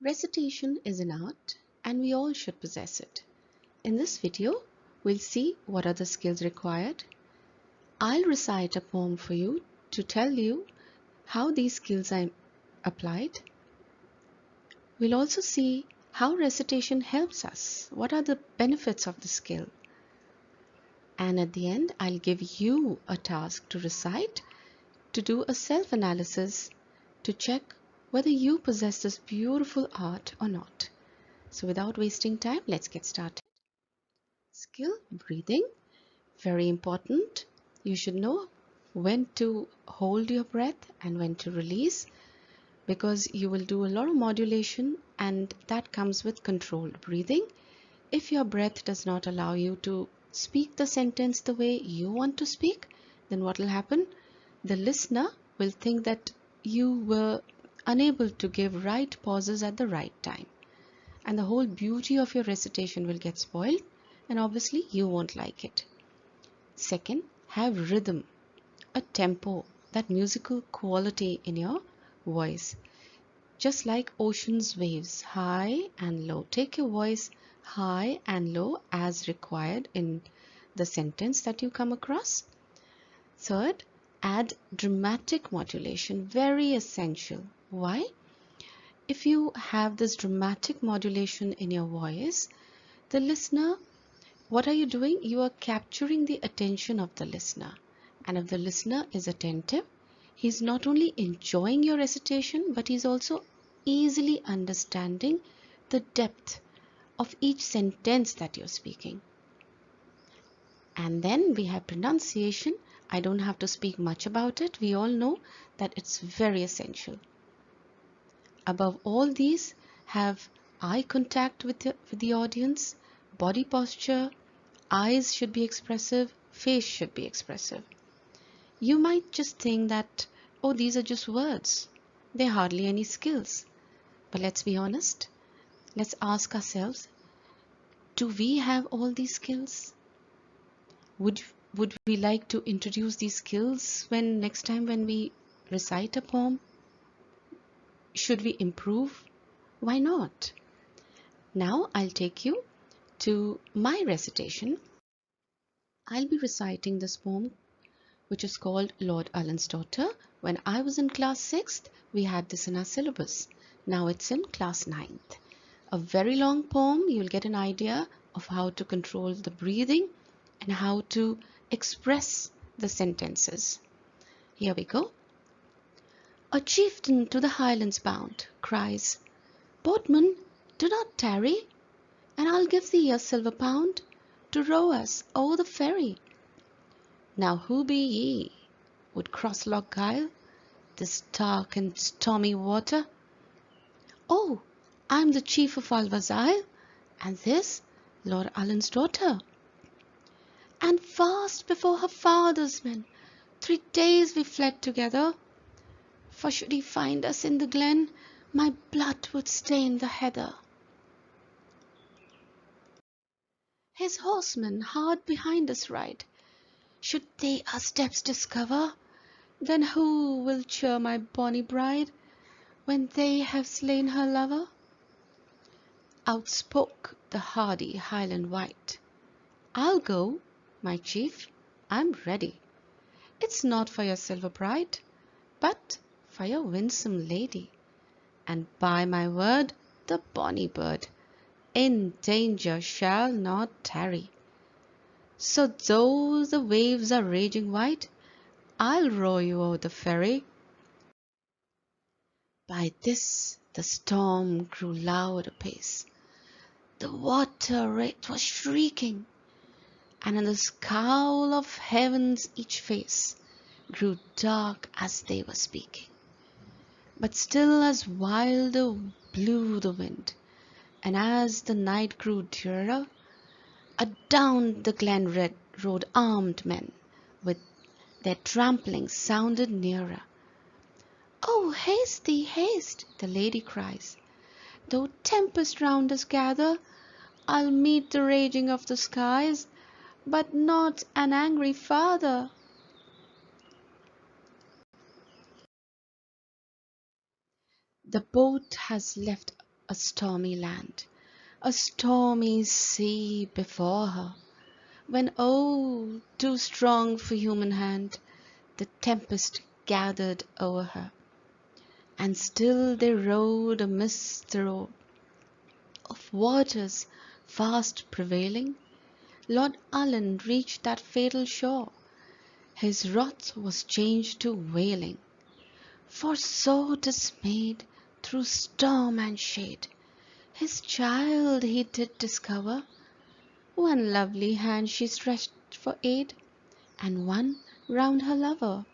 Recitation is an art and we all should possess it. In this video, we'll see what are the skills required. I'll recite a poem for you to tell you how these skills are applied. We'll also see how recitation helps us. What are the benefits of the skill? And at the end, I'll give you a task to recite, to do a self-analysis, to check whether you possess this beautiful art or not. So without wasting time, let's get started. Skill breathing, very important. You should know when to hold your breath and when to release, because you will do a lot of modulation and that comes with controlled breathing. If your breath does not allow you to speak the sentence the way you want to speak, then what will happen? The listener will think that you were unable to give right pauses at the right time, and the whole beauty of your recitation will get spoiled, and obviously you won't like it. Second, have rhythm, a tempo, that musical quality in your voice. Just like ocean's waves, high and low. Take your voice high and low as required in the sentence that you come across. Third, add dramatic modulation, very essential. Why? If you have this dramatic modulation in your voice, the listener, what are you doing? You are capturing the attention of the listener. And if the listener is attentive, he's not only enjoying your recitation, but he's also easily understanding the depth of each sentence that you're speaking. And then we have pronunciation. I don't have to speak much about it. We all know that it's very essential. Above all these, have eye contact with the audience, body posture, eyes should be expressive, face should be expressive. You might just think that, oh, these are just words. They're hardly any skills. But let's be honest. Let's ask ourselves, do we have all these skills? Would we like to introduce these skills next time when we recite a poem? Should we improve? Why not? Now I'll take you to my recitation. I'll be reciting this poem, which is called Lord Allen's Daughter. When I was in class 6th, we had this in our syllabus. Now it's in class 9th. A very long poem. You'll get an idea of how to control the breathing and how to express the sentences. Here we go. A chieftain to the highlands bound cries, Boatman, do not tarry, and I'll give thee a silver pound to row us o'er the ferry. Now who be ye would cross Loch Gyle, this dark and stormy water? Oh, I'm the chief of Alvasile, and this Lord Allen's daughter. And fast before her father's men 3 days we fled together, for should he find us in the glen, my blood would stain the heather. His horsemen hard behind us ride. Should they our steps discover, then who will cheer my bonny bride when they have slain her lover? Outspoke the hardy Highland wight, I'll go, my chief, I'm ready. It's not for your silver bride, but for your winsome lady. And by my word, the bonny bird in danger shall not tarry. So though the waves are raging wide, I'll row you o'er the ferry. By this the storm grew loud apace. The water it was shrieking, and in the scowl of heaven's each face grew dark as they were speaking. But still as wilder blew the wind, and as the night grew dearer, adown the glen rode armed men, with their trampling sounded nearer. Oh, haste thee, haste, the lady cries, though tempest round us gather, I'll meet the raging of the skies, but not an angry father. The boat has left a stormy land, a stormy sea before her, when oh, too strong for human hand, the tempest gathered o'er her. And still they rode amidst the roar of waters fast prevailing. Lord Ullin reached that fatal shore, his wrath was changed to wailing. For so dismayed, through storm and shade, his child he did discover. One lovely hand she stretched for aid, and one round her lover.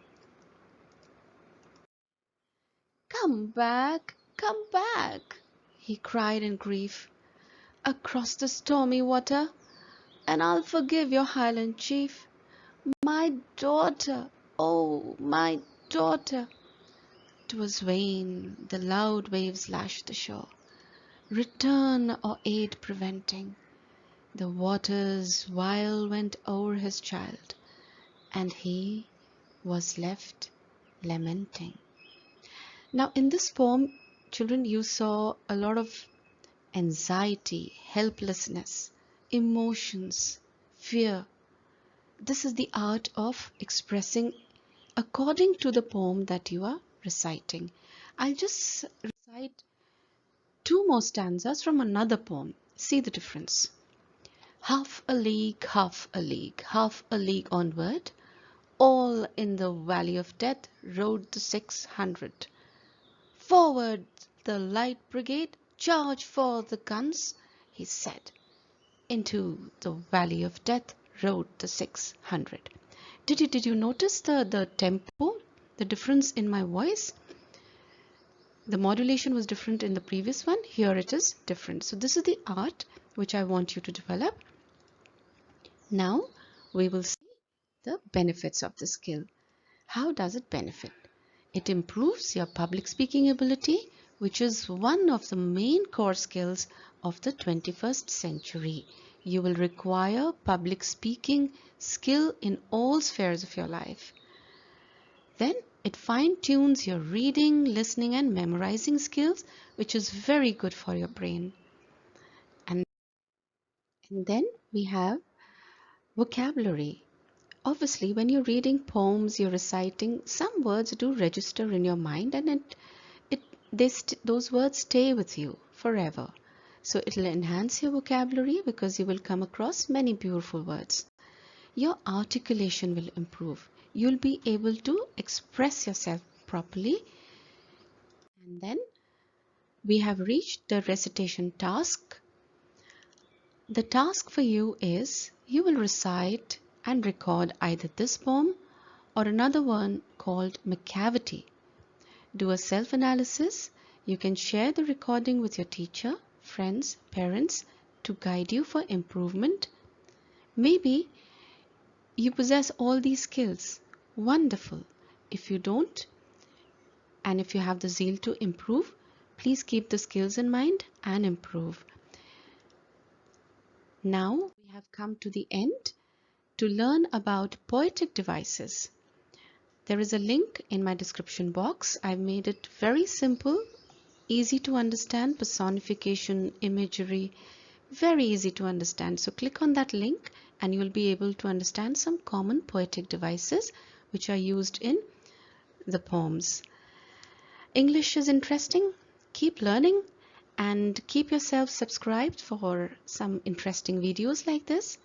come back, he cried in grief, across the stormy water, and I'll forgive your Highland chief. My daughter, oh, my daughter! 'Twas vain, the loud waves lashed the shore, return or aid preventing. The waters while went o'er his child, and he was left lamenting. Now, in this poem, children, you saw a lot of anxiety, helplessness, emotions, fear. This is the art of expressing according to the poem that you are reciting. I'll just recite two more stanzas from another poem. See the difference. Half a league, half a league, half a league onward, all in the valley of death rode the 600. Forward, the light brigade, charge for the guns, he said. Into the valley of death rode the 600. Did you notice the tempo, the difference in my voice? The modulation was different in the previous one. Here it is different. So this is the art which I want you to develop. Now we will see the benefits of the skill. How does it benefit? It improves your public speaking ability, which is one of the main core skills of the 21st century. You will require public speaking skill in all spheres of your life. Then it fine-tunes your reading, listening, and memorizing skills, which is very good for your brain. And then we have vocabulary. Obviously, when you're reading poems, you're reciting, some words do register in your mind, and those words stay with you forever. So it'll enhance your vocabulary because you will come across many beautiful words. Your articulation will improve. You'll be able to express yourself properly. And then we have reached the recitation task. The task for you is you will recite and record either this poem or another one called Macavity. Do a self-analysis. You can share the recording with your teacher, friends, parents to guide you for improvement. Maybe you possess all these skills. Wonderful. If you don't, and if you have the zeal to improve, please keep the skills in mind and improve. Now we have come to the end to learn about poetic devices. There is a link in my description box. I've made it very simple, easy to understand, personification, imagery, very easy to understand. So click on that link and you will be able to understand some common poetic devices which are used in the poems. English is interesting. Keep learning and keep yourself subscribed for some interesting videos like this.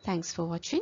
Thanks for watching.